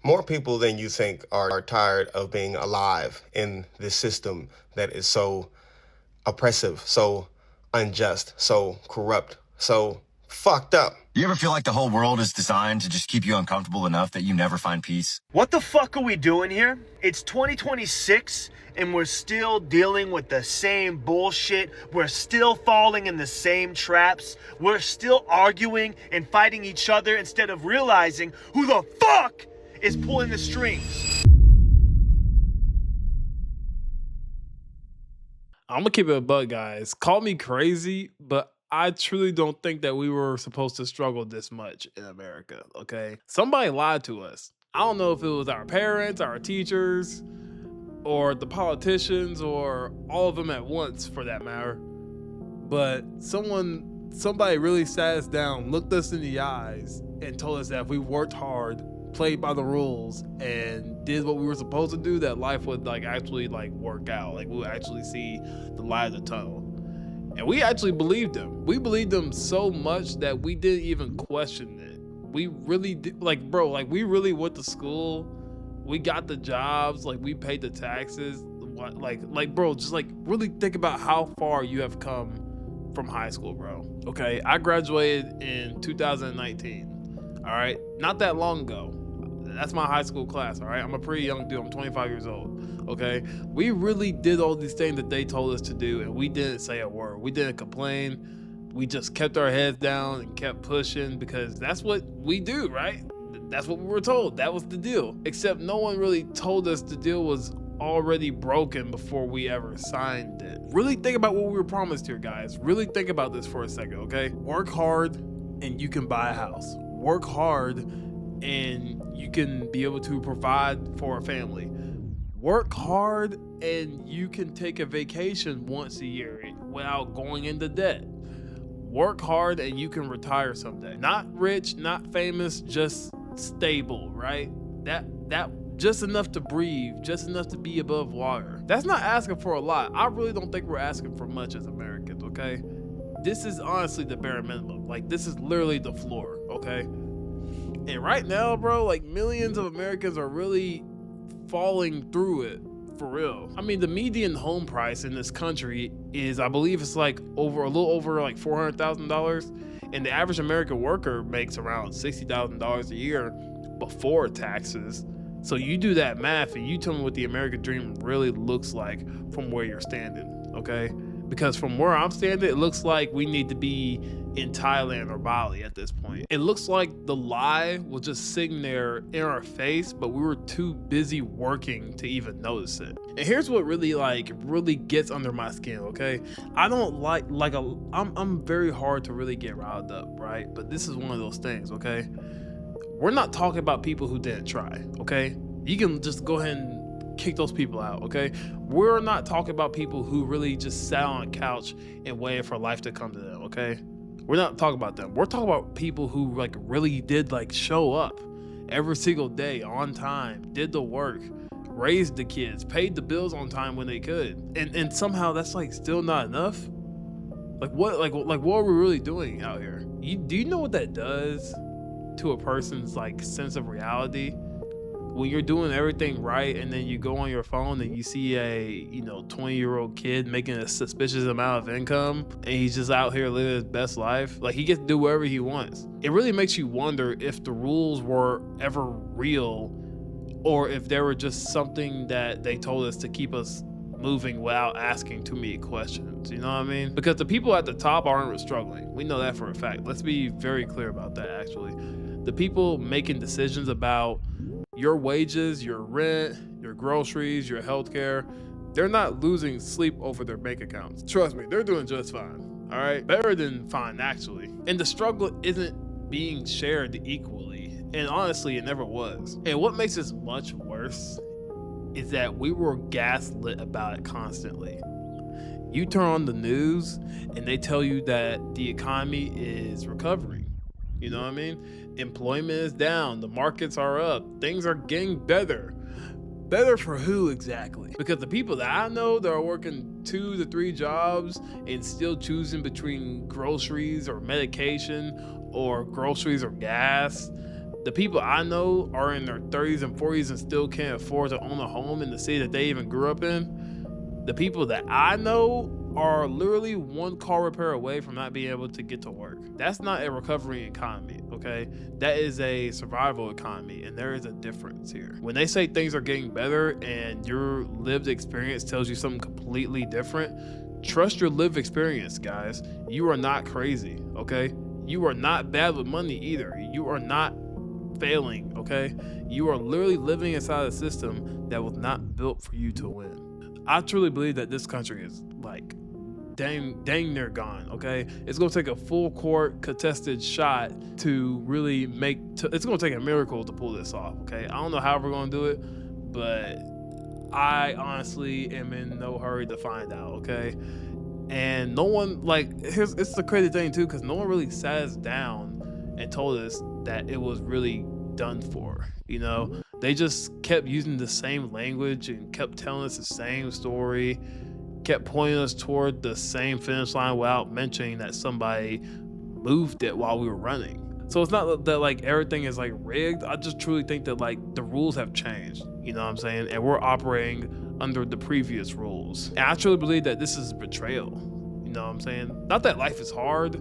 More people than you think are tired of being alive in this system that is so oppressive, so unjust, so corrupt, so fucked up. You ever feel like the whole world is designed to just keep you uncomfortable enough that you never find peace? What the fuck are we doing here? It's 2026 and we're still dealing with the same bullshit. We're still falling in the same traps. We're still arguing and fighting each other instead of realizing who the fuck is pulling the strings. I'm gonna keep it a bug, guys. Call me crazy, but I truly don't think that we were supposed to struggle this much in America, okay? Somebody lied to us. I don't know if it was our parents, our teachers, or the politicians, or all of them at once for that matter. But somebody really sat us down, looked us in the eyes, and told us that if we worked hard, played by the rules, and did what we were supposed to do, that life would actually work out. Like we would actually see the light of the tunnel. And we actually believed them. We believed them so much that we didn't even question it. We really did, we really went to school. We got the jobs, we paid the taxes. Just really think about how far you have come from high school, bro. Okay, I graduated in 2019. All right, not that long ago. That's my high school class, all right? I'm a pretty young dude. I'm 25 years old, okay? We really did all these things that they told us to do, and we didn't say a word. We didn't complain. We just kept our heads down and kept pushing because that's what we do, right? That's what we were told. That was the deal. Except no one really told us the deal was already broken before we ever signed it. Really think about what we were promised here, guys. Really think about this for a second, okay? Work hard and you can buy a house. Work hard and you can be able to provide for a family. Work hard and you can take a vacation once a year without going into debt. Work hard and you can retire someday. Not rich, not famous, just stable, right? That just enough to breathe, just enough to be above water. That's not asking for a lot. I really don't think we're asking for much as Americans, okay? This is honestly the bare minimum. This is literally the floor, okay? And right now, bro, millions of Americans are really falling through it for real. I mean, the median home price in this country is, I believe it's a little over $400,000. And the average American worker makes around $60,000 a year before taxes. So you do that math and you tell me what the American dream really looks like from where you're standing, okay? Because from where I'm standing, it looks like we need to be in Thailand or Bali at this point. It looks like the lie was just sitting there in our face, but we were too busy working to even notice it. And here's what really gets under my skin, okay? I don't I'm very hard to really get riled up, right? But this is one of those things, okay? We're not talking about people who didn't try, okay? You can just go ahead and kick those people out, okay? We're not talking about people who really just sat on a couch and waited for life to come to them, okay? We're not talking about them. We're talking about people who really did show up every single day on time, did the work, raised the kids, paid the bills on time when they could. And somehow that's still not enough. What are we really doing out here? Do you know what that does to a person's sense of reality? When you're doing everything right and then you go on your phone and you see a 20-year-old kid making a suspicious amount of income and he's just out here living his best life, he gets to do whatever he wants. It really makes you wonder if the rules were ever real or if they were just something that they told us to keep us moving without asking too many questions, you know what I mean? Because the people at the top aren't struggling. We know that for a fact. Let's be very clear about that, actually. The people making decisions about your wages, your rent, your groceries, your healthcare, they're not losing sleep over their bank accounts. Trust me, they're doing just fine, all right? Better than fine, actually. And the struggle isn't being shared equally, and honestly, it never was. And what makes this much worse is that we were gaslit about it constantly. You turn on the news and they tell you that the economy is recovering. You know what I mean? Employment is down, the markets are up, things are getting better. Better for who exactly? Because the people that I know that are working 2 to 3 jobs and still choosing between groceries or medication or groceries or gas, The people I know are in their 30s and 40s and still can't afford to own a home in the city that they even grew up in. The people that I know are literally one car repair away from not being able to get to work. That's not a recovery economy, okay? That is a survival economy, and there is a difference here. When they say things are getting better and your lived experience tells you something completely different, trust your lived experience, guys. You are not crazy, okay? You are not bad with money either. You are not failing, okay? You are literally living inside a system that was not built for you to win. I truly believe that this country is like dang near gone, okay? It's gonna take a full court contested shot to really it's gonna take a miracle to pull this off, okay? I don't know how we're gonna do it, but I honestly am in no hurry to find out, okay? And no one, like, it's the crazy thing too, because no one really sat us down and told us that it was really done for, you know? They just kept using the same language and kept telling us the same story, kept pointing us toward the same finish line without mentioning that somebody moved it while we were running. So it's not that like everything is like rigged. I just truly think that like the rules have changed, you know what I'm saying? And we're operating under the previous rules. And I truly believe that this is betrayal, you know what I'm saying? Not that life is hard,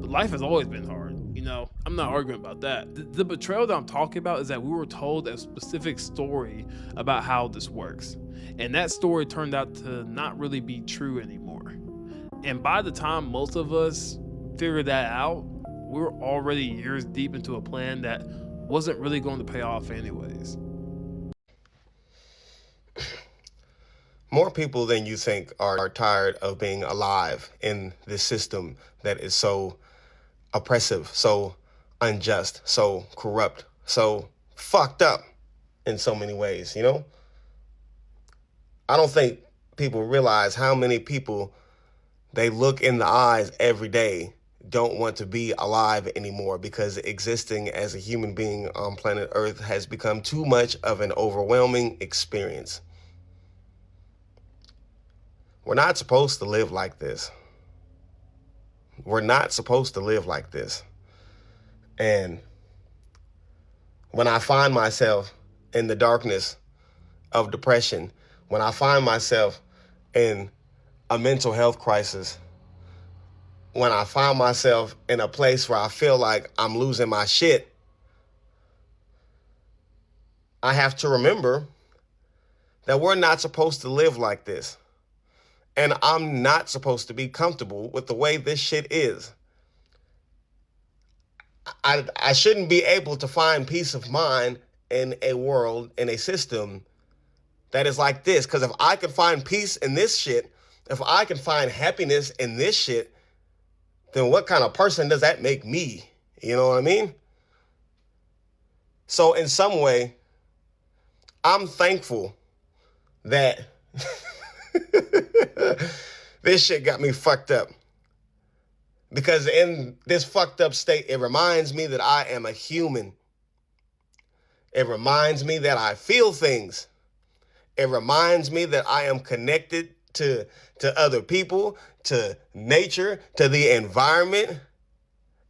but life has always been hard. You know, I'm not arguing about that. The betrayal that I'm talking about is that we were told a specific story about how this works. And that story turned out to not really be true anymore. And by the time most of us figured that out, we were already years deep into a plan that wasn't really going to pay off anyways. More people than you think are tired of being alive in this system that is so oppressive, so unjust, so corrupt, so fucked up in so many ways, you know? I don't think people realize how many people they look in the eyes every day don't want to be alive anymore because existing as a human being on planet Earth has become too much of an overwhelming experience. We're not supposed to live like this. We're not supposed to live like this. And when I find myself in the darkness of depression, when I find myself in a mental health crisis, when I find myself in a place where I feel like I'm losing my shit, I have to remember that we're not supposed to live like this. And I'm not supposed to be comfortable with the way this shit is. I shouldn't be able to find peace of mind in a world, in a system that is like this. Because if I can find peace in this shit, if I can find happiness in this shit, then what kind of person does that make me? You know what I mean? So in some way, I'm thankful that this shit got me fucked up. Because in this fucked up state, it reminds me that I am a human. It reminds me that I feel things. It reminds me that I am connected to other people, to nature, to the environment,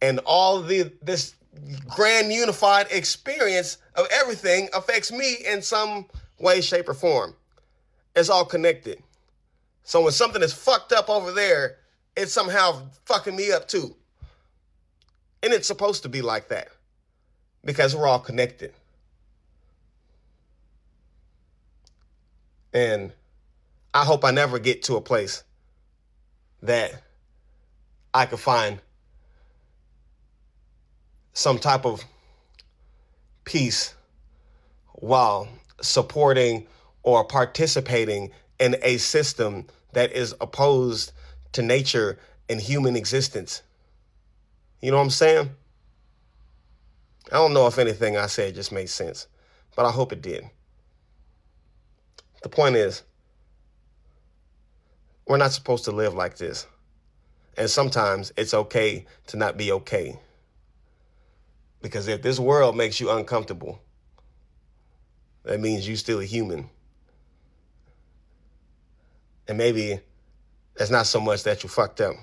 and all this grand unified experience of everything affects me in some way, shape, or form. It's all connected. So when something is fucked up over there, it's somehow fucking me up too. And it's supposed to be like that because we're all connected. And I hope I never get to a place that I could find some type of peace while supporting or participating in a system that is opposed to nature and human existence. You know what I'm saying? I don't know if anything I said just made sense, but I hope it did. The point is, we're not supposed to live like this. And sometimes it's okay to not be okay. Because if this world makes you uncomfortable, that means you're still a human. And maybe it's not so much that you fucked up.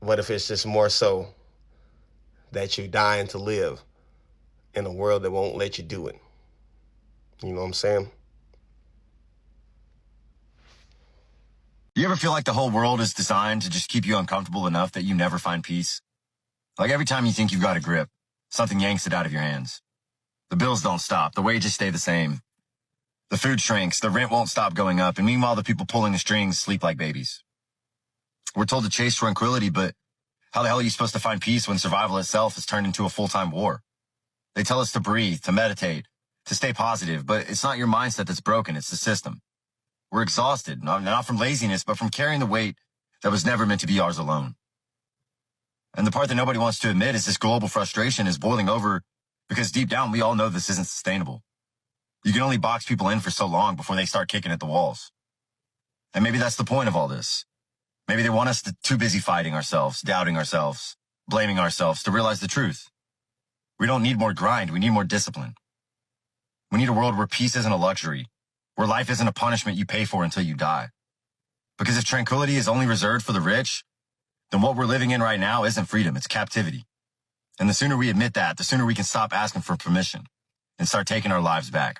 What if it's just more so that you're dying to live in a world that won't let you do it. You know what I'm saying? You ever feel like the whole world is designed to just keep you uncomfortable enough that you never find peace? Like every time you think you've got a grip, something yanks it out of your hands. The bills don't stop. The wages stay the same. The food shrinks. The rent won't stop going up. And meanwhile, the people pulling the strings sleep like babies. We're told to chase tranquility, but how the hell are you supposed to find peace when survival itself has turned into a full-time war? They tell us to breathe, to meditate, to stay positive, but it's not your mindset that's broken. It's the system. We're exhausted, not from laziness, but from carrying the weight that was never meant to be ours alone. And the part that nobody wants to admit is this global frustration is boiling over because deep down, we all know this isn't sustainable. You can only box people in for so long before they start kicking at the walls. And maybe that's the point of all this. Maybe they want us too busy fighting ourselves, doubting ourselves, blaming ourselves to realize the truth. We don't need more grind. We need more discipline. We need a world where peace isn't a luxury, where life isn't a punishment you pay for until you die. Because if tranquility is only reserved for the rich, then what we're living in right now isn't freedom, it's captivity. And the sooner we admit that, the sooner we can stop asking for permission and start taking our lives back.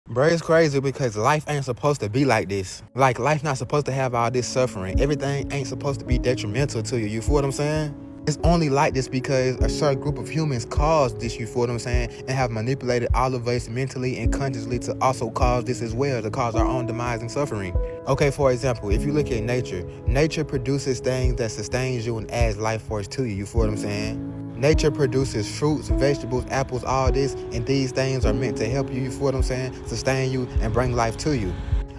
Bro, it's crazy because life ain't supposed to be like this. Like, life not supposed to have all this suffering. Everything ain't supposed to be detrimental to you. You feel what I'm saying? It's only like this because a certain group of humans caused this, you feel what I'm saying, and have manipulated all of us mentally and consciously to also cause this as well, to cause our own demise and suffering. Okay, for example, if you look at nature, nature produces things that sustains you and adds life force to you, you feel what I'm saying? Nature produces fruits, vegetables, apples, all this, and these things are meant to help you, you feel what I'm saying, sustain you and bring life to you.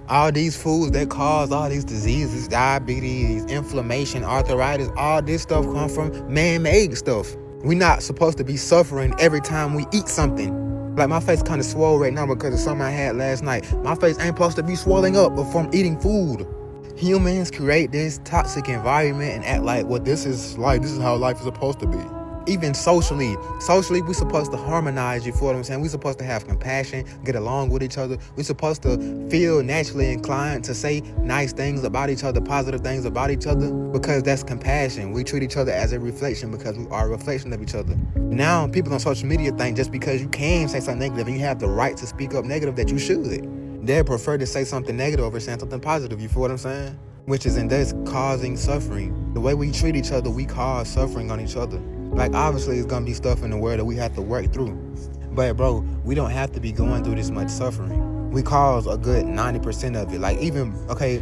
All these foods that cause all these diseases, diabetes, inflammation, arthritis, all this stuff come from man-made stuff. We're not supposed to be suffering every time we eat something. Like, my face kind of swole right now because of something I had last night. My face ain't supposed to be swelling up from eating food. Humans create this toxic environment and act like, well, this is how life is supposed to be. Even socially, we're supposed to harmonize, you feel what I'm saying? We're supposed to have compassion, get along with each other. We're supposed to feel naturally inclined to say nice things about each other, positive things about each other, because that's compassion. We treat each other as a reflection because we are a reflection of each other. Now, people on social media think just because you can say something negative and you have the right to speak up negative that you should. They prefer to say something negative over saying something positive, you feel what I'm saying? Which is in this causing suffering. The way we treat each other, we cause suffering on each other. Like, obviously, it's gonna be stuff in the world that we have to work through. But, bro, we don't have to be going through this much suffering. We cause a good 90% of it. Like, even, okay,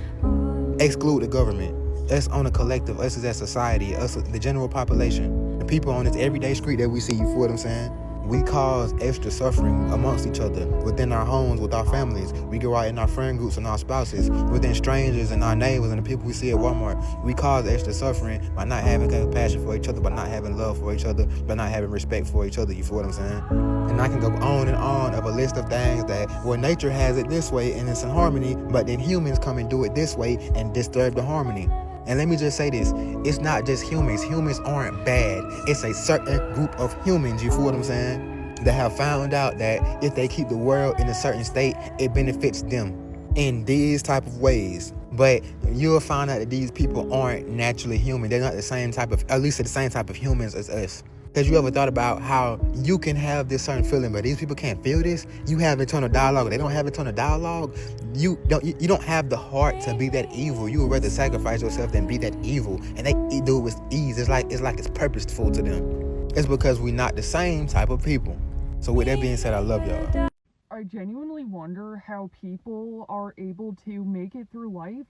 exclude the government. Us on a collective, us as a society, us, the general population, the people on this everyday street that we see, you feel what I'm saying? We cause extra suffering amongst each other, within our homes, with our families. We go out in our friend groups and our spouses, within strangers and our neighbors and the people we see at Walmart. We cause extra suffering by not having compassion for each other, by not having love for each other, by not having respect for each other, you feel what I'm saying? And I can go on and on of a list of things that, well, nature has it this way and it's in harmony, but then humans come and do it this way and disturb the harmony. And let me just say this, it's not just humans. Humans aren't bad. It's a certain group of humans, you feel what I'm saying, that have found out that if they keep the world in a certain state, it benefits them in these type of ways. But you'll find out that these people aren't naturally human. They're not the same type of, at least the same type of humans as us. Because you ever thought about how you can have this certain feeling, but these people can't feel this? You have internal dialogue. They don't have internal dialogue. You don't have the heart to be that evil. You would rather sacrifice yourself than be that evil. And they do it with ease. It's like it's purposeful to them. It's because we're not the same type of people. So with that being said, I love y'all. I genuinely wonder how people are able to make it through life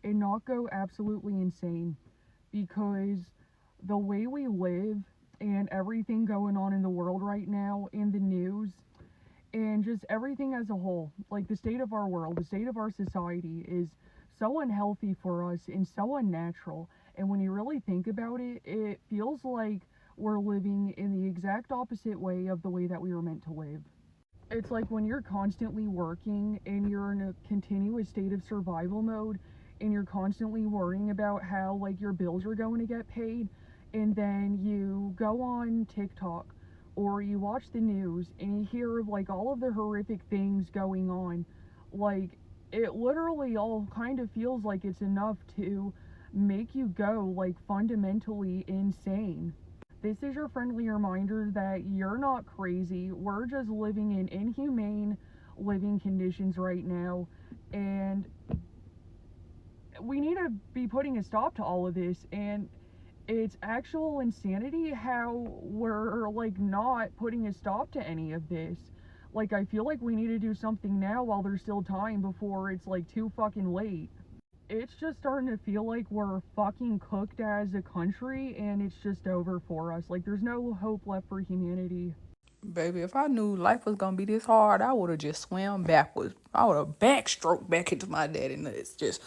and not go absolutely insane. Because the way we live and everything going on in the world right now, in the news, and just everything as a whole, like the state of our world, the state of our society is so unhealthy for us and so unnatural. And when you really think about it, it feels like we're living in the exact opposite way of the way that we were meant to live. It's like when you're constantly working and you're in a continuous state of survival mode and you're constantly worrying about how, like, your bills are going to get paid, and then you go on TikTok or you watch the news and you hear of, like, all of the horrific things going on. Like, it literally all kind of feels like it's enough to make you go, like, fundamentally insane. this is your friendly reminder that you're not crazy. We're just living in inhumane living conditions right now, and we need to be putting a stop to all of this. And it's actual insanity how we're like not putting a stop to any of this. Like, I feel like we need to do something now while there's still time before it's like too fucking late. It's just starting to feel like we're fucking cooked as a country, and it's just over for us. Like, there's no hope left for humanity. Baby, if I knew life was gonna be this hard, I would have just swam backwards. I would have backstroked back into my daddy nuts. Just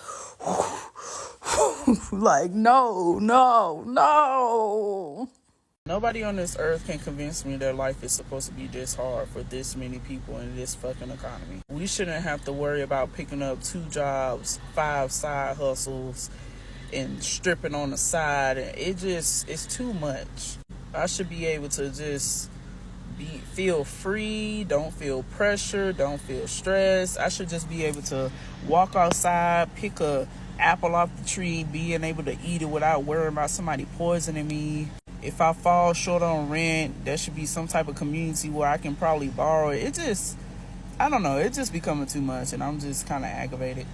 like, no, no, no. Nobody on this earth can convince me that life is supposed to be this hard for this many people in this fucking economy. We shouldn't have to worry about picking up 2 jobs, 5 side hustles, and stripping on the side. It's too much. I should be able to just feel free, don't feel pressure, don't feel stress. I should just be able to walk outside, pick a apple off the tree, being able to eat it without worrying about somebody poisoning me. If I fall short on rent, there should be some type of community where I can probably borrow it. I don't know, it's just becoming too much, and I'm just kind of aggravated.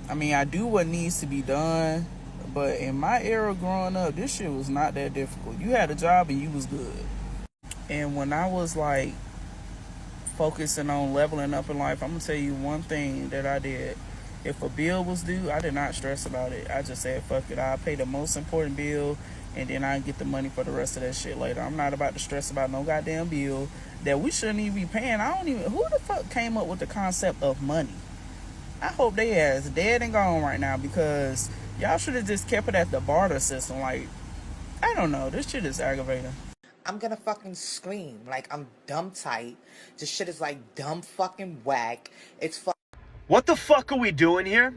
I mean, I do what needs to be done, but in my era growing up, this shit was not that difficult. You had a job and you was good. And when I was like focusing on leveling up in life, I'm gonna tell you one thing that I did. If a bill was due, I did not stress about it. I just said, fuck it, I'll pay the most important bill, and then I get the money for the rest of that shit later. I'm not about to stress about no goddamn bill that we shouldn't even be paying. Who the fuck came up with the concept of money? I hope they ass dead and gone right now, because y'all should have just kept it at the barter system. Like, I don't know, this shit is aggravating. I'm gonna fucking scream. Like, I'm dumb tight. This shit is like dumb fucking whack. It's What the fuck are we doing here?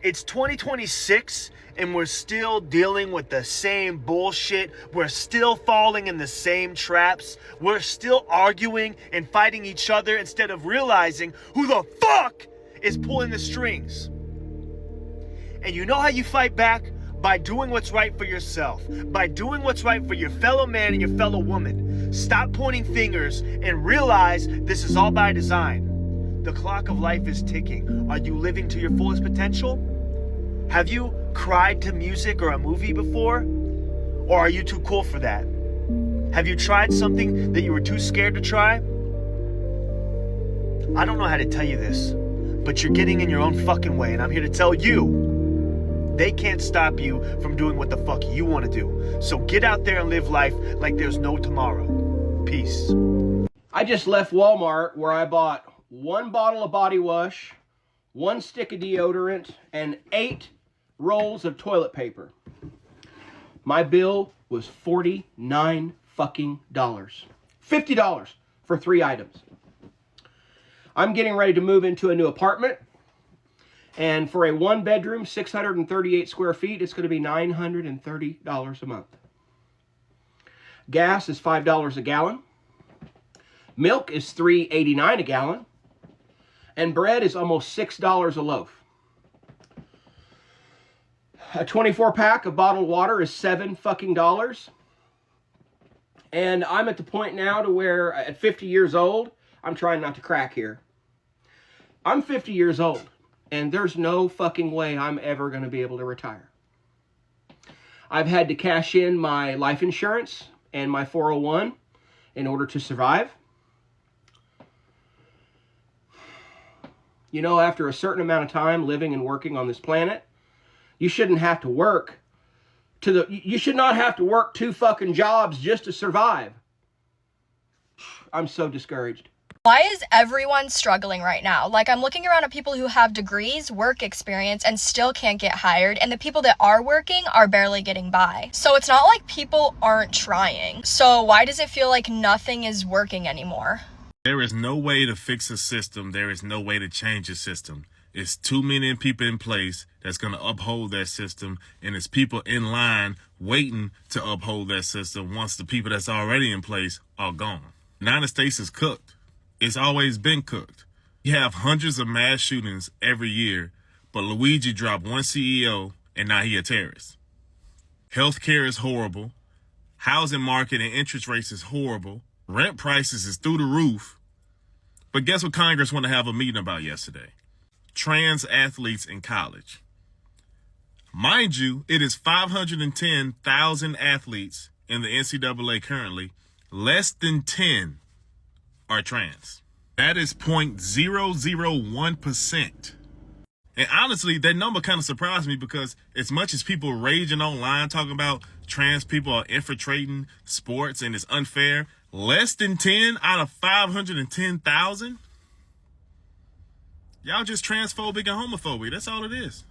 It's 2026 and we're still dealing with the same bullshit. We're still falling in the same traps. We're still arguing and fighting each other instead of realizing who the fuck is pulling the strings. And you know how you fight back? By doing what's right for yourself. By doing what's right for your fellow man and your fellow woman. Stop pointing fingers and realize this is all by design. The clock of life is ticking. Are you living to your fullest potential? Have you cried to music or a movie before? Or are you too cool for that? Have you tried something that you were too scared to try? I don't know how to tell you this, but you're getting in your own fucking way, and I'm here to tell you, they can't stop you from doing what the fuck you want to do. So get out there and live life like there's no tomorrow. Peace. I just left Walmart where I bought 1 bottle of body wash, 1 stick of deodorant, and 8 rolls of toilet paper. My bill was $49 fucking dollars. $50 for 3 items. I'm getting ready to move into a new apartment. And for a 1-bedroom, 638 square feet, it's going to be $930 a month. Gas is $5 a gallon. Milk is $3.89 a gallon. And bread is almost $6 a loaf. A 24-pack of bottled water is $7 fucking dollars. And I'm at the point now to where at 50 years old, I'm trying not to crack here. I'm 50 years old. And there's no fucking way I'm ever going to be able to retire. I've had to cash in my life insurance and my 401 in order to survive. You know, after a certain amount of time living and working on this planet, you shouldn't have to work you should not have to work 2 fucking jobs just to survive. I'm so discouraged. Why is everyone struggling right now? Like, I'm looking around at people who have degrees, work experience, and still can't get hired, and the people that are working are barely getting by. So it's not like people aren't trying. So why does it feel like nothing is working anymore? There is no way to fix a system. There is no way to change a system. It's too many people in place that's going to uphold that system, and it's people in line waiting to uphold that system once the people that's already in place are gone. The United States is cooked. It's always been cooked. You have hundreds of mass shootings every year, but Luigi dropped 1 CEO and now he a terrorist. Healthcare is horrible. Housing market and interest rates is horrible. Rent prices is through the roof. But guess what Congress want to have a meeting about yesterday? Trans athletes in college. Mind you, it is 510,000 athletes in the NCAA currently. Less than 10 are trans. That is 0.001%. And honestly, that number kind of surprised me because as much as people raging online talking about trans people are infiltrating sports and it's unfair, less than 10 out of 510,000? Y'all just transphobic and homophobic. That's all it is.